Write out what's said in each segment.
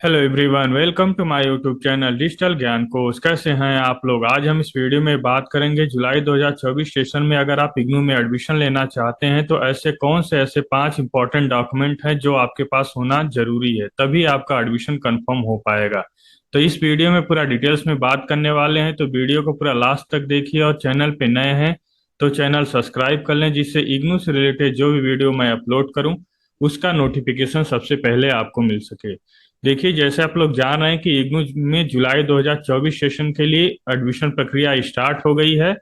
Hello everyone, welcome to my YouTube channel digital Gyan Kosh. कैसे हैं आप लोग? आज हम इस वीडियो में बात करेंगे जुलाई 2024 सेशन में अगर आप इग्नू में एडमिशन लेना चाहते हैं तो ऐसे कौन से ऐसे 5 इंपॉर्टेंट डॉक्यूमेंट हैं जो आपके पास होना जरूरी है, तभी आपका एडमिशन कंफर्म हो पाएगा। तो इस वीडियो में पूरा डिटेल्स में बात करने वाले हैं, तो वीडियो को पूरा लास्ट तक देखिए। और चैनल पे नए हैं तो चैनल सब्सक्राइब कर लें, जिससे इग्नू से रिलेटेड जो भी वीडियो मैं अपलोड करूं उसका नोटिफिकेशन सबसे पहले आपको मिल सके। देखिए, जैसे आप लोग जान रहे हैं कि इग्नू में जुलाई 2024 सेशन के लिए एडमिशन प्रक्रिया स्टार्ट हो गई है।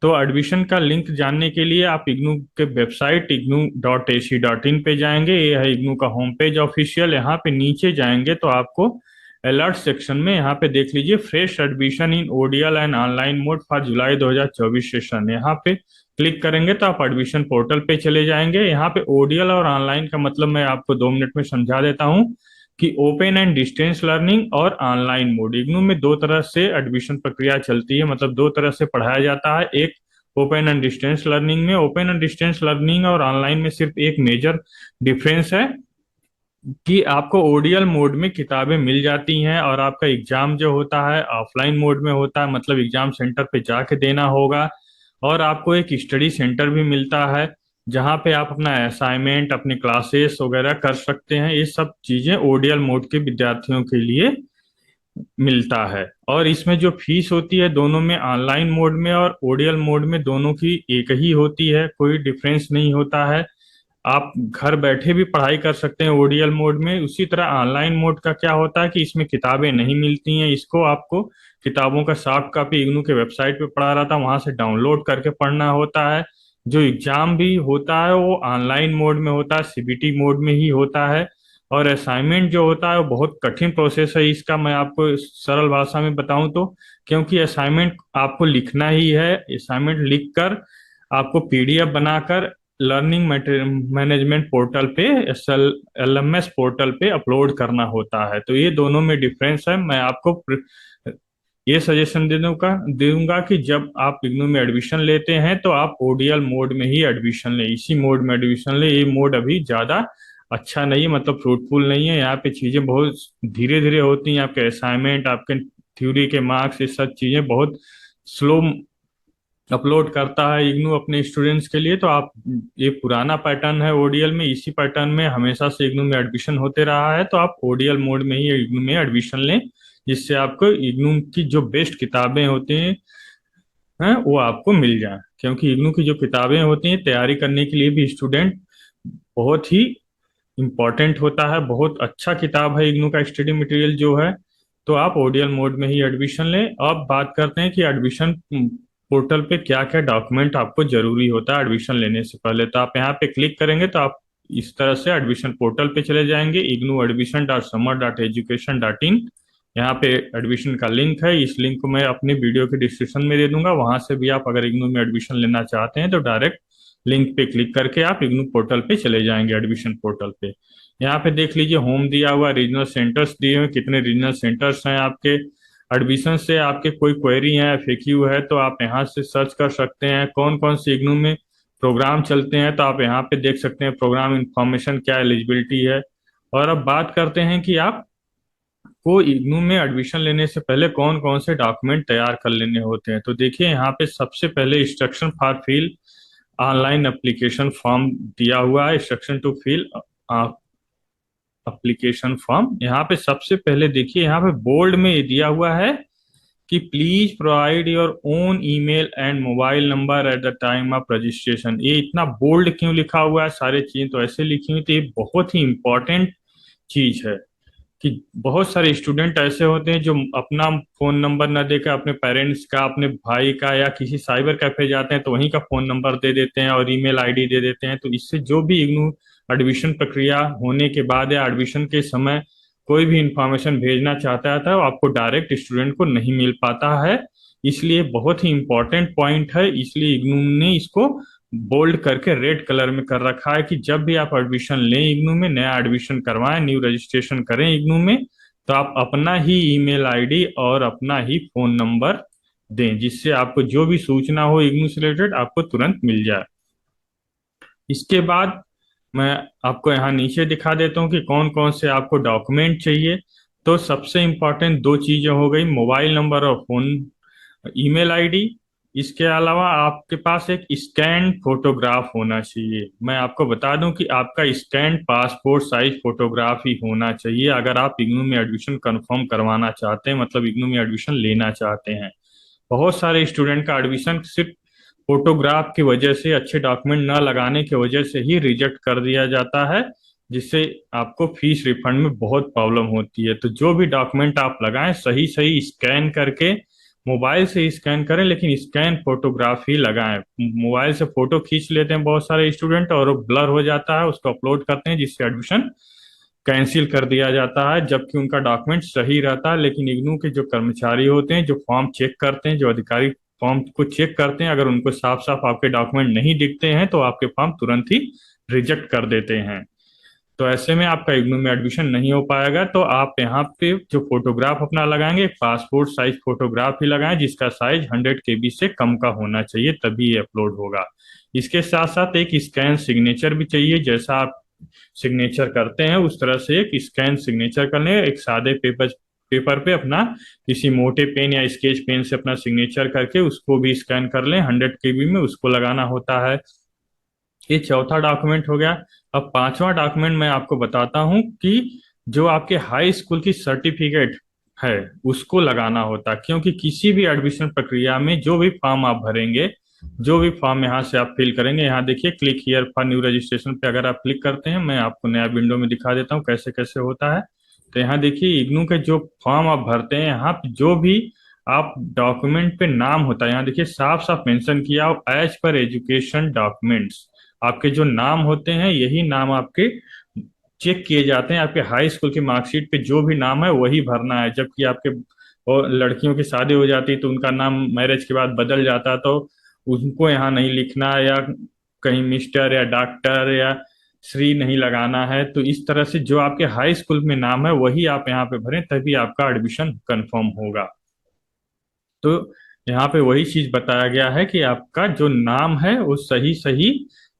तो एडमिशन का लिंक जानने के लिए आप इग्नू के वेबसाइट ignu.ac.in पे जाएंगे। ये है इग्नू का होम पेज ऑफिशियल। यहाँ पे नीचे जाएंगे तो आपको अलर्ट सेक्शन में यहाँ पे देख लीजिए, fresh admission in ODL and online mode for July 2024 session. यहाँ पे क्लिक करेंगे तो आप एडमिशन पोर्टल पे चले जाएंगे। यहाँ पे ओडीएल और ऑनलाइन का मतलब मैं आपको 2 मिनट में समझा देता हूँ कि ओपन एंड डिस्टेंस लर्निंग और ऑनलाइन मोड, इग्नू में दो तरह से एडमिशन प्रक्रिया चलती है, मतलब दो तरह से पढ़ाया जाता है। एक ओपन एंड डिस्टेंस लर्निंग में, ओपन एंड डिस्टेंस लर्निंग और ऑनलाइन में सिर्फ एक मेजर डिफरेंस है कि आपको ओडीएल मोड में किताबें मिल जाती हैं और आपका एग्जाम जो होता है ऑफलाइन मोड में होता है, मतलब एग्जाम सेंटर पे जाके देना होगा। और आपको एक स्टडी सेंटर भी मिलता है जहाँ पे आप अपना असाइनमेंट, अपने क्लासेस वगैरह कर सकते हैं। ये सब चीजें ओडीएल मोड के विद्यार्थियों के लिए मिलता है। और इसमें जो फीस होती है दोनों में, ऑनलाइन मोड में और ओडीएल मोड में, दोनों की एक ही होती है, कोई डिफरेंस नहीं होता है। आप घर बैठे भी पढ़ाई कर सकते हैं ओडीएल मोड में। उसी तरह ऑनलाइन मोड का क्या होता है कि इसमें किताबें नहीं मिलती हैं, इसको आपको किताबों का सॉफ्ट कॉपी इग्नू के वेबसाइट पे पढ़ा रहा था वहां से डाउनलोड करके पढ़ना होता है। जो एग्जाम भी होता है वो ऑनलाइन मोड में होता है, सीबीटी मोड में ही होता है। और असाइनमेंट जो होता है वो बहुत कठिन प्रोसेस है इसका, मैं आपको सरल भाषा में बताऊं तो, क्योंकि असाइनमेंट आपको लिखना ही है। असाइनमेंट लिखकर आपको पीडीएफ बनाकर लर्निंग मैनेजमेंट पोर्टल पे, एलएमएस पोर्टल पे अपलोड करना होता है। तो ये दोनों में डिफरेंस है। मैं आपको ये सजेशन दे दूंगा कि जब आप इग्नू में एडमिशन लेते हैं तो आप ओडीएल मोड में ही एडमिशन लें, इसी मोड में एडमिशन लें। ये मोड अभी ज्यादा अच्छा नहीं है, मतलब फ्रूटफुल नहीं है। यहाँ पे चीजें बहुत धीरे धीरे होती हैं, आपके असाइनमेंट, आपके थ्योरी के मार्क्स, ये सब चीजें बहुत स्लो अपलोड करता है इग्नू अपने स्टूडेंट्स के लिए। तो आप, ये पुराना पैटर्न है ओडीएल में, इसी पैटर्न में हमेशा से इग्नू में एडमिशन होते रहा है। तो आप ओडीएल मोड में ही इग्नू में एडमिशन लें, जिससे आपको इग्नू की जो बेस्ट किताबें होती हैं वो आपको मिल जाए। क्योंकि इग्नू की जो किताबें होती हैं तैयारी करने के लिए भी स्टूडेंट बहुत ही इम्पोर्टेंट होता है। बहुत अच्छा किताब है इग्नू का स्टडी मटेरियल जो है। तो आप ओडीएल मोड में ही एडमिशन लें। अब बात करते हैं कि एडमिशन पोर्टल पे क्या क्या डॉक्यूमेंट आपको जरूरी होता है एडमिशन लेने से पहले। तो आप यहाँ पे क्लिक करेंगे तो आप इस तरह से एडमिशन पोर्टल पे चले जाएंगे, ignu.admission.summer.education.in। यहाँ पे एडमिशन का लिंक है, इस लिंक को मैं अपनी वीडियो के डिस्क्रिप्शन में दे दूंगा। वहां से भी आप अगर इग्नू में एडमिशन लेना चाहते हैं तो डायरेक्ट लिंक पे क्लिक करके आप इग्नू पोर्टल पे चले जाएंगे, एडमिशन पोर्टल पे। यहाँ पे देख लीजिए होम दिया हुआ, रीजनल सेंटर्स दिए हुए, कितने रीजनल सेंटर्स हैं आपके। एडमिशन से आपके कोई क्वेरी है, एफएक्यू है, तो आप यहाँ से सर्च कर सकते हैं। कौन कौन से इग्नू में प्रोग्राम चलते हैं तो आप यहाँ पे देख सकते हैं, प्रोग्राम इंफॉर्मेशन, क्या एलिजिबिलिटी है। और अब बात करते हैं कि आप को इग्नू में एडमिशन लेने से पहले कौन कौन से डॉक्यूमेंट तैयार कर लेने होते हैं। तो देखिए, यहाँ पे सबसे पहले instruction for fill online application form दिया हुआ है, instruction to fill application form. यहाँ पे सबसे पहले देखिए, यहाँ पे बोल्ड में ये दिया हुआ है कि please provide your own email and mobile number at the time of registration. ये इतना बोल्ड क्यों लिखा हुआ है? सारे चीजें तो ऐसे लिखी हुई थी, ये बहुत ही इंपॉर्टेंट चीज है कि बहुत सारे स्टूडेंट ऐसे होते हैं जो अपना फोन नंबर न देकर अपने पेरेंट्स का, अपने भाई का, या किसी साइबर कैफे जाते हैं तो वहीं का फोन नंबर दे देते हैं और ईमेल आईडी दे देते हैं। तो इससे जो भी इग्नू एडमिशन प्रक्रिया होने के बाद या एडमिशन के समय कोई भी इंफॉर्मेशन भेजना चाहता है तो आपको डायरेक्ट स्टूडेंट को नहीं मिल पाता है। इसलिए बहुत ही इंपॉर्टेंट पॉइंट है, इसलिए इग्नू ने इसको बोल्ड करके रेड कलर में कर रखा है कि जब भी आप एडमिशन लें इग्नू में, नया एडमिशन करवाएं, न्यू रजिस्ट्रेशन करें इग्नू में, तो आप अपना ही ईमेल आईडी और अपना ही फोन नंबर दें, जिससे आपको जो भी सूचना हो इग्नू से रिलेटेड आपको तुरंत मिल जाए। इसके बाद मैं आपको यहाँ नीचे दिखा देता हूँ कि कौन कौन से आपको डॉक्यूमेंट चाहिए। तो सबसे इम्पोर्टेंट दो चीजें हो गई, मोबाइल नंबर और फोन, ईमेल आईडी। इसके अलावा आपके पास एक स्कैन फोटोग्राफ होना चाहिए। मैं आपको बता दूं कि आपका स्कैन पासपोर्ट साइज फोटोग्राफ ही होना चाहिए अगर आप इग्नू में एडमिशन कंफर्म करवाना चाहते हैं, मतलब इग्नू में एडमिशन लेना चाहते हैं। बहुत सारे स्टूडेंट का एडमिशन सिर्फ फोटोग्राफ की वजह से, अच्छे डॉक्यूमेंट न लगाने की वजह से ही रिजेक्ट कर दिया जाता है, जिससे आपको फीस रिफंड में बहुत प्रॉब्लम होती है। तो जो भी डॉक्यूमेंट आप लगाएं सही सही स्कैन करके, मोबाइल से स्कैन करें लेकिन स्कैन फोटोग्राफ ही लगाएं। मोबाइल से फोटो खींच लेते हैं बहुत सारे स्टूडेंट और वो ब्लर हो जाता है, उसको अपलोड करते हैं जिससे एडमिशन कैंसिल कर दिया जाता है, जबकि उनका डॉक्यूमेंट सही रहता है। लेकिन इग्नू के जो कर्मचारी होते हैं, जो फॉर्म चेक करते हैं, जो अधिकारी फॉर्म को चेक करते हैं, अगर उनको साफ साफ आपके डॉक्यूमेंट नहीं दिखते हैं तो आपके फॉर्म तुरंत ही रिजेक्ट कर देते हैं। तो ऐसे में आपका इग्नू में एडमिशन नहीं हो पाएगा। तो आप यहाँ पे जो फोटोग्राफ अपना लगाएंगे, एक पासपोर्ट साइज फोटोग्राफ ही लगाएं जिसका साइज 100 KB से कम का होना चाहिए, तभी ये अपलोड होगा। इसके साथ साथ एक स्कैन सिग्नेचर भी चाहिए। जैसा आप सिग्नेचर करते हैं उस तरह से एक स्कैन सिग्नेचर कर लें, एक सादे पेपर पेपर पे अपना किसी मोटे पेन या स्केच पेन से अपना सिग्नेचर करके उसको भी स्कैन कर लें, 100 KB में उसको लगाना होता है। ये चौथा डॉक्यूमेंट हो गया। अब पांचवा डॉक्यूमेंट मैं आपको बताता हूं कि जो आपके हाई स्कूल की सर्टिफिकेट है उसको लगाना होता है, क्योंकि किसी भी एडमिशन प्रक्रिया में जो भी फॉर्म आप भरेंगे, जो भी फॉर्म यहाँ से आप फिल करेंगे, यहाँ देखिए click here for new registration पे अगर आप क्लिक करते हैं, मैं आपको नया विंडो में दिखा देता हूँ कैसे कैसे होता है। तो यहाँ देखिए इग्नू के जो फॉर्म आप भरते हैं, यहाँ पे जो भी आप डॉक्यूमेंट पे नाम होता है, यहाँ देखिए साफ साफ मेंशन किया एज पर एजुकेशन डॉक्यूमेंट्स। आपके जो नाम होते हैं यही नाम आपके चेक किए जाते हैं। आपके हाई स्कूल की मार्कशीट पे जो भी नाम है वही भरना है। जबकि आपके और लड़कियों की शादी हो जाती है तो उनका नाम मैरिज के बाद बदल जाता है, तो उनको यहाँ नहीं लिखना, या कहीं मिस्टर या डॉक्टर या श्री नहीं लगाना है। तो इस तरह से जो आपके हाई स्कूल में नाम है वही आप यहाँ पे भरें, तभी आपका एडमिशन कंफर्म होगा। तो यहाँ पे वही चीज बताया गया है कि आपका जो नाम है वो सही सही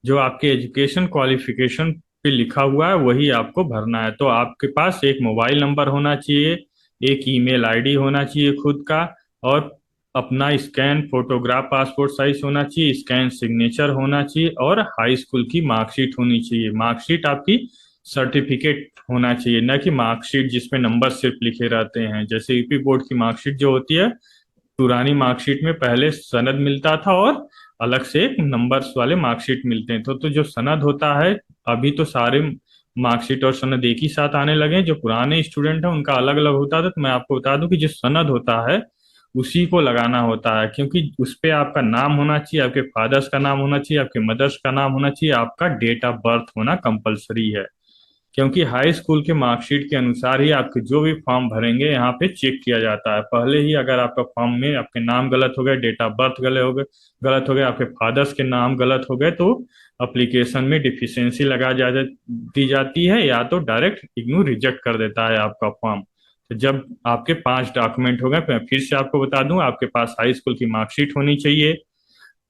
जो आपके एजुकेशन क्वालिफिकेशन पे लिखा हुआ है वही आपको भरना है। तो आपके पास एक मोबाइल नंबर होना चाहिए, एक ईमेल आईडी होना चाहिए खुद का, और अपना स्कैन फोटोग्राफ पासपोर्ट साइज होना चाहिए, स्कैन सिग्नेचर होना चाहिए, और हाई स्कूल की मार्कशीट होनी चाहिए। मार्कशीट आपकी सर्टिफिकेट होना चाहिए, न कि मार्कशीट जिसमें नंबर सिर्फ लिखे रहते हैं। जैसे यूपी बोर्ड की मार्कशीट जो होती है, पुरानी मार्कशीट में पहले सनद मिलता था और अलग से नंबर्स वाले मार्कशीट मिलते हैं। तो जो सनद होता है, अभी तो सारे मार्कशीट और सनद एक ही साथ आने लगे हैं। जो पुराने स्टूडेंट हैं उनका अलग अलग होता था। तो मैं आपको बता दूं कि जो सनद होता है उसी को लगाना होता है, क्योंकि उस पे आपका नाम होना चाहिए, आपके फादर्स का नाम होना चाहिए, आपके मदर्स का नाम होना चाहिए, आपका डेट ऑफ बर्थ होना कंपलसरी है। क्योंकि हाई स्कूल के मार्कशीट के अनुसार ही आपके जो भी फॉर्म भरेंगे यहाँ पे चेक किया जाता है। पहले ही अगर आपका फॉर्म में आपके नाम गलत हो गए, डेट ऑफ बर्थ गलत हो गए, आपके फादर्स के नाम गलत हो गए, तो अप्लीकेशन में डिफिशियंसी दी जाती है, या तो डायरेक्ट इग्नू रिजेक्ट कर देता है आपका फॉर्म। तो जब आपके 5 डॉक्यूमेंट हो गए, मैं फिर से आपको बता दूं, आपके पास हाई स्कूल की मार्कशीट होनी चाहिए,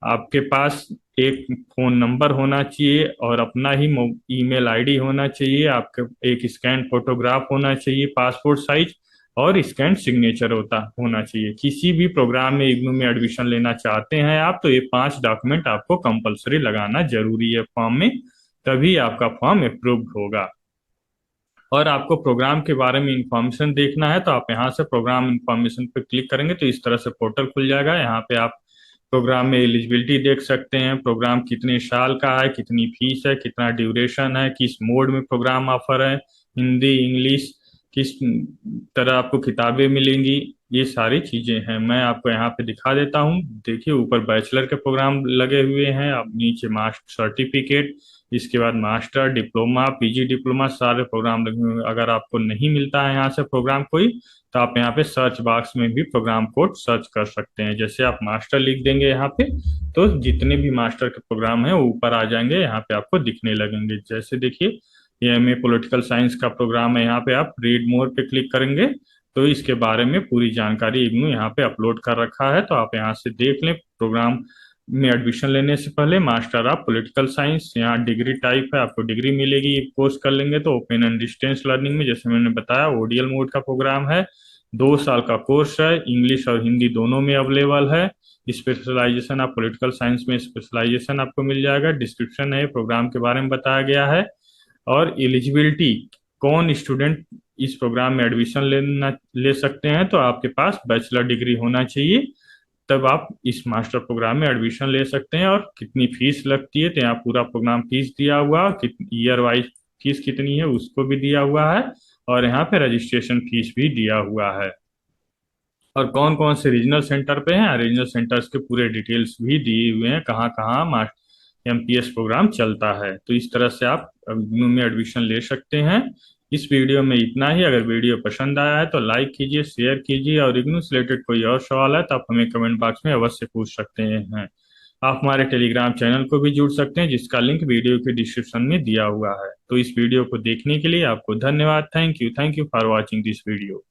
आपके पास एक फोन नंबर होना चाहिए और अपना ही ईमेल आईडी होना चाहिए, आपके एक स्कैन फोटोग्राफ होना चाहिए पासपोर्ट साइज, और स्कैन सिग्नेचर होना चाहिए। किसी भी प्रोग्राम में इग्नू में एडमिशन लेना चाहते हैं आप, तो ये 5 डॉक्यूमेंट आपको कंपलसरी लगाना जरूरी है फॉर्म में, तभी आपका फॉर्म अप्रूव्ड होगा। और आपको प्रोग्राम के बारे में इंफॉर्मेशन देखना है तो आप यहाँ से प्रोग्राम इंफॉर्मेशन पे क्लिक करेंगे तो इस तरह से पोर्टल खुल जाएगा। यहाँ पे आप प्रोग्राम में एलिजिबिलिटी देख सकते हैं, प्रोग्राम कितने साल का है, कितनी फीस है, कितना ड्यूरेशन है, किस मोड में प्रोग्राम ऑफर है, हिंदी इंग्लिश, किस तरह आपको किताबें मिलेंगी, ये सारी चीजें हैं। मैं आपको यहाँ पे दिखा देता हूँ। देखिए ऊपर बैचलर के प्रोग्राम लगे हुए हैं, अब नीचे मास्टर सर्टिफिकेट, इसके बाद मास्टर डिप्लोमा पीजी डिप्लोमा सारे प्रोग्राम लगे हुए हैं। अगर आपको नहीं मिलता है यहाँ से प्रोग्राम कोई, तो आप यहाँ पे सर्च बॉक्स में भी प्रोग्राम कोड सर्च कर सकते हैं। जैसे आप मास्टर लिख देंगे यहाँ पे, तो जितने भी मास्टर के प्रोग्राम हैं वो ऊपर आ जाएंगे, यहाँ पे आपको दिखने लगेंगे। जैसे देखिए ये एमए पॉलिटिकल साइंस का प्रोग्राम है, यहाँ पे आप रीड मोर पे क्लिक करेंगे तो इसके बारे में पूरी जानकारी इग्नू यहाँ पे अपलोड कर रखा है, तो आप यहाँ से देख लें प्रोग्राम में एडमिशन लेने से पहले मास्टर ऑफ पॉलिटिकल साइंस, यहाँ डिग्री टाइप है, आपको डिग्री मिलेगी कोर्स कर लेंगे तो। ओपन एंड डिस्टेंस लर्निंग में जैसे मैंने बताया ओडीएल मोड का प्रोग्राम है, 2 साल का कोर्स है, इंग्लिश और हिंदी दोनों में अवेलेबल है। स्पेशलाइजेशन ऑफ पॉलिटिकल साइंस में स्पेशलाइजेशन आपको मिल जाएगा। डिस्क्रिप्शन है, प्रोग्राम के बारे में बताया गया है। और एलिजिबिलिटी, कौन स्टूडेंट इस प्रोग्राम में एडमिशन ले सकते हैं, तो आपके पास बैचलर डिग्री होना चाहिए, तब आप इस मास्टर प्रोग्राम में एडमिशन ले सकते हैं। और कितनी फीस लगती है, तो यहाँ पूरा प्रोग्राम फीस दिया हुआ, ईयर वाइज फीस कितनी है उसको भी दिया हुआ है, और यहाँ पे रजिस्ट्रेशन फीस भी दिया हुआ है। और कौन कौन से रीजनल सेंटर पे हैं, रीजनल सेंटर्स के पूरे डिटेल्स भी दिए हुए हैं, कहाँ कहाँ एमपीएस प्रोग्राम चलता है। तो इस तरह से आप इग्नू में एडमिशन ले सकते हैं। इस वीडियो में इतना ही। अगर वीडियो पसंद आया है तो लाइक कीजिए, शेयर कीजिए, और इग्नू से रिलेटेड कोई और सवाल है तो आप हमें कमेंट बॉक्स में अवश्य पूछ सकते हैं। आप हमारे टेलीग्राम चैनल को भी जुड़ सकते हैं, जिसका लिंक वीडियो के डिस्क्रिप्शन में दिया हुआ है। तो इस वीडियो को देखने के लिए आपको धन्यवाद। Thank you for watching this video.